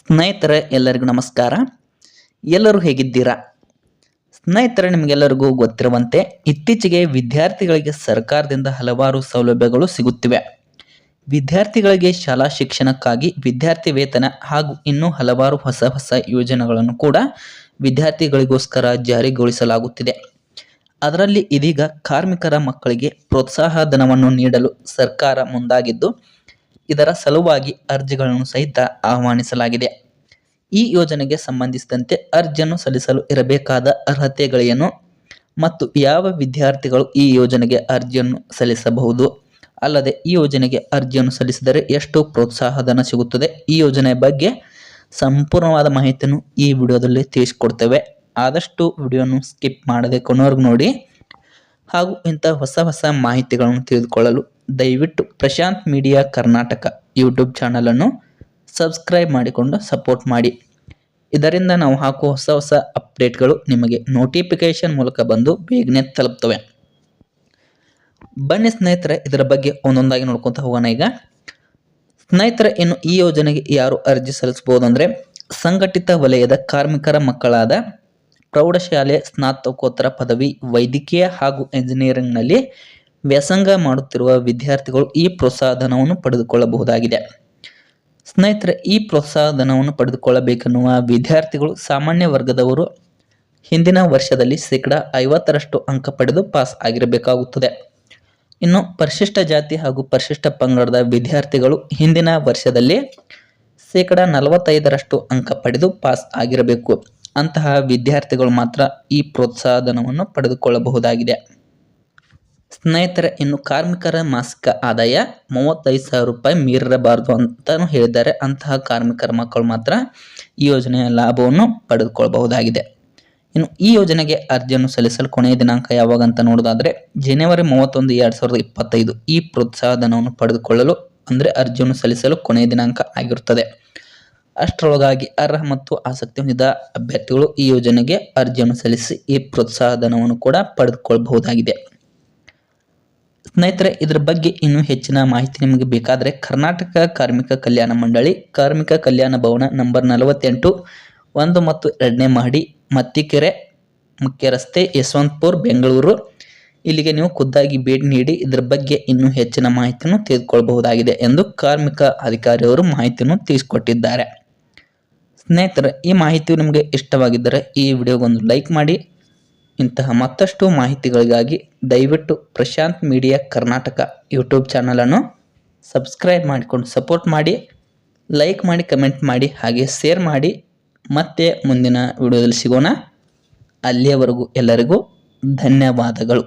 ಸ್ನೇಹಿತರೆ ಎಲ್ಲರಿಗೂ ನಮಸ್ಕಾರ. ಎಲ್ಲರೂ ಹೇಗಿದ್ದೀರಾ? ಸ್ನೇಹಿತರೆ, ನಿಮಗೆಲ್ಲರಿಗೂ ಗೊತ್ತಿರುವಂತೆ ಇತ್ತೀಚೆಗೆ ವಿದ್ಯಾರ್ಥಿಗಳಿಗೆ ಸರ್ಕಾರದಿಂದ ಹಲವಾರು ಸೌಲಭ್ಯಗಳು ಸಿಗುತ್ತಿವೆ. ವಿದ್ಯಾರ್ಥಿಗಳಿಗೆ ಶಾಲಾ ಶಿಕ್ಷಣಕ್ಕಾಗಿ ವಿದ್ಯಾರ್ಥಿ ವೇತನ ಹಾಗೂ ಇನ್ನೂ ಹಲವಾರು ಹೊಸ ಯೋಜನೆಗಳನ್ನು ಕೂಡ ವಿದ್ಯಾರ್ಥಿಗಳಿಗೋಸ್ಕರ ಜಾರಿಗೊಳಿಸಲಾಗುತ್ತಿದೆ. ಅದರಲ್ಲಿ ಇದೀಗ ಕಾರ್ಮಿಕರ ಮಕ್ಕಳಿಗೆ ಪ್ರೋತ್ಸಾಹ ಧನವನ್ನು ನೀಡಲು ಸರ್ಕಾರ ಮುಂದಾಗಿದ್ದು, ಇದರ ಸಲುವಾಗಿ ಅರ್ಜಿಗಳನ್ನು ಸಹಿತ ಆಹ್ವಾನಿಸಲಾಗಿದೆ. ಈ ಯೋಜನೆಗೆ ಸಂಬಂಧಿಸಿದಂತೆ ಅರ್ಜಿಯನ್ನು ಸಲ್ಲಿಸಲು ಇರಬೇಕಾದ ಅರ್ಹತೆಗಳೇನು ಮತ್ತು ಯಾವ ವಿದ್ಯಾರ್ಥಿಗಳು ಈ ಯೋಜನೆಗೆ ಅರ್ಜಿಯನ್ನು ಸಲ್ಲಿಸಬಹುದು, ಅಲ್ಲದೆ ಈ ಯೋಜನೆಗೆ ಅರ್ಜಿಯನ್ನು ಸಲ್ಲಿಸಿದರೆ ಎಷ್ಟು ಪ್ರೋತ್ಸಾಹಧನ ಸಿಗುತ್ತದೆ, ಈ ಯೋಜನೆಯ ಬಗ್ಗೆ ಸಂಪೂರ್ಣವಾದ ಮಾಹಿತಿಯನ್ನು ಈ ವಿಡಿಯೋದಲ್ಲಿ ತಿಳಿಸಿಕೊಡ್ತೇವೆ. ಆದಷ್ಟು ವಿಡಿಯೋನು ಸ್ಕಿಪ್ ಮಾಡದೆ ಕೊನೆವರೆಗೂ ನೋಡಿ. ಹಾಗೂ ಇಂಥ ಹೊಸ ಮಾಹಿತಿಗಳನ್ನು ತಿಳಿದುಕೊಳ್ಳಲು ದಯವಿಟ್ಟು ಪ್ರಶಾಂತ್ ಮೀಡಿಯಾ ಕರ್ನಾಟಕ ಯೂಟ್ಯೂಬ್ ಚಾನಲನ್ನು ಸಬ್ಸ್ಕ್ರೈಬ್ ಮಾಡಿಕೊಂಡು ಸಪೋರ್ಟ್ ಮಾಡಿ. ಇದರಿಂದ ನಾವು ಹಾಕುವ ಹೊಸ ಅಪ್ಡೇಟ್ಗಳು ನಿಮಗೆ ನೋಟಿಫಿಕೇಶನ್ ಮೂಲಕ ಬಂದು ಬೇಗನೆ ತಲುಪ್ತವೆ. ಬನ್ನಿ ಸ್ನೇಹಿತರೆ, ಇದರ ಬಗ್ಗೆ ಒಂದೊಂದಾಗಿ ನೋಡ್ಕೊತ ಹೋಗೋಣ. ಈಗ ಸ್ನೇಹಿತರೆ, ಇನ್ನು ಈ ಯೋಜನೆಗೆ ಯಾರು ಅರ್ಜಿ ಸಲ್ಲಿಸಬಹುದು ಅಂದರೆ, ಸಂಘಟಿತ ವಲಯದ ಕಾರ್ಮಿಕರ ಮಕ್ಕಳಾದ ಪ್ರೌಢಶಾಲೆ, ಸ್ನಾತಕೋತ್ತರ ಪದವಿ, ವೈದ್ಯಕೀಯ ಹಾಗೂ ಎಂಜಿನಿಯರಿಂಗ್ನಲ್ಲಿ ವ್ಯಾಸಂಗ ಮಾಡುತ್ತಿರುವ ವಿದ್ಯಾರ್ಥಿಗಳು ಈ ಪ್ರೋತ್ಸಾಹಧನವನ್ನು ಪಡೆದುಕೊಳ್ಳಬಹುದಾಗಿದೆ. ಸ್ನೇಹಿತರೆ, ಈ ಪ್ರೋತ್ಸಾಹಧನವನ್ನು ಪಡೆದುಕೊಳ್ಳಬೇಕೆನ್ನುವ ವಿದ್ಯಾರ್ಥಿಗಳು ಸಾಮಾನ್ಯ ವರ್ಗದವರು ಹಿಂದಿನ ವರ್ಷದಲ್ಲಿ 50% ಅಂಕ ಪಡೆದು ಪಾಸ್ ಆಗಿರಬೇಕಾಗುತ್ತದೆ. ಇನ್ನು ಪರಿಶಿಷ್ಟ ಜಾತಿ ಹಾಗೂ ಪರಿಶಿಷ್ಟ ಪಂಗಡದ ವಿದ್ಯಾರ್ಥಿಗಳು ಹಿಂದಿನ ವರ್ಷದಲ್ಲಿ 45% ಅಂಕ ಪಡೆದು ಪಾಸ್ ಆಗಿರಬೇಕು. ಅಂತಹ ವಿದ್ಯಾರ್ಥಿಗಳು ಮಾತ್ರ ಈ ಪ್ರೋತ್ಸಾಹಧನವನ್ನು ಪಡೆದುಕೊಳ್ಳಬಹುದಾಗಿದೆ. ಸ್ನೇಹಿತರೆ, ಇನ್ನು ಕಾರ್ಮಿಕರ ಮಾಸಿಕ ಆದಾಯ 35,000 ರೂಪಾಯಿ ಮೀರಿರಬಾರದು ಅಂತಾನು ಹೇಳಿದ್ದಾರೆ. ಅಂತಹ ಕಾರ್ಮಿಕರ ಮಕ್ಕಳು ಮಾತ್ರ ಈ ಯೋಜನೆಯ ಲಾಭವನ್ನು ಪಡೆದುಕೊಳ್ಳಬಹುದಾಗಿದೆ. ಇನ್ನು ಈ ಯೋಜನೆಗೆ ಅರ್ಜಿಯನ್ನು ಸಲ್ಲಿಸಲು ಕೊನೆಯ ದಿನಾಂಕ ಯಾವಾಗ ಅಂತ ನೋಡೋದಾದ್ರೆ ಜನವರಿ 31, 2025 ಈ ಪ್ರೋತ್ಸಾಹಧನವನ್ನು ಪಡೆದುಕೊಳ್ಳಲು ಅಂದರೆ ಅರ್ಜಿಯನ್ನು ಸಲ್ಲಿಸಲು ಕೊನೆಯ ದಿನಾಂಕ ಆಗಿರುತ್ತದೆ. ಅಷ್ಟರೊಳಗಾಗಿ ಅರ್ಹ ಮತ್ತು ಆಸಕ್ತಿ ಹೊಂದಿದ ಅಭ್ಯರ್ಥಿಗಳು ಈ ಯೋಜನೆಗೆ ಅರ್ಜಿಯನ್ನು ಸಲ್ಲಿಸಿ ಈ ಪ್ರೋತ್ಸಾಹಧನವನ್ನು ಕೂಡ ಪಡೆದುಕೊಳ್ಳಬಹುದಾಗಿದೆ. ಸ್ನೇಹಿತರೆ, ಇದರ ಬಗ್ಗೆ ಇನ್ನೂ ಹೆಚ್ಚಿನ ಮಾಹಿತಿ ನಿಮಗೆ ಬೇಕಾದರೆ ಕರ್ನಾಟಕ ಕಾರ್ಮಿಕ ಕಲ್ಯಾಣ ಮಂಡಳಿ, ಕಾರ್ಮಿಕ ಕಲ್ಯಾಣ ಭವನ ನಂಬರ್ 48, 1 ಮತ್ತು 2ನೇ ಮಹಡಿ, ಮತ್ತಿಕೆರೆ ಮುಖ್ಯ ರಸ್ತೆ, ಯಶವಂತಪುರ, ಬೆಂಗಳೂರು ಇಲ್ಲಿಗೆ ನೀವು ಖುದ್ದಾಗಿ ಭೇಟಿ ನೀಡಿ ಇದರ ಬಗ್ಗೆ ಇನ್ನೂ ಹೆಚ್ಚಿನ ಮಾಹಿತಿಯನ್ನು ತೆಗೆದುಕೊಳ್ಳಬಹುದಾಗಿದೆ ಎಂದು ಕಾರ್ಮಿಕ ಅಧಿಕಾರಿಯವರು ಮಾಹಿತಿಯನ್ನು ತಿಳಿಸಿಕೊಟ್ಟಿದ್ದಾರೆ. ಸ್ನೇಹಿತರೆ, ಈ ಮಾಹಿತಿಯು ನಿಮಗೆ ಇಷ್ಟವಾಗಿದ್ದರೆ ಈ ವಿಡಿಯೋಗೊಂದು ಲೈಕ್ ಮಾಡಿ. ಇಂತಹ ಮತ್ತಷ್ಟು ಮಾಹಿತಿಗಳಿಗಾಗಿ ದಯವಿಟ್ಟು ಪ್ರಶಾಂತ್ ಮೀಡಿಯಾ ಕರ್ನಾಟಕ ಯೂಟ್ಯೂಬ್ ಚಾನಲನ್ನು ಸಬ್ಸ್ಕ್ರೈಬ್ ಮಾಡಿಕೊಂಡು ಸಪೋರ್ಟ್ ಮಾಡಿ, ಲೈಕ್ ಮಾಡಿ, ಕಮೆಂಟ್ ಮಾಡಿ, ಹಾಗೆ ಶೇರ್ ಮಾಡಿ. ಮತ್ತೆ ಮುಂದಿನ ವಿಡಿಯೋದಲ್ಲಿ ಸಿಗೋಣ. ಅಲ್ಲಿಯವರೆಗೂ ಎಲ್ಲರಿಗೂ ಧನ್ಯವಾದಗಳು.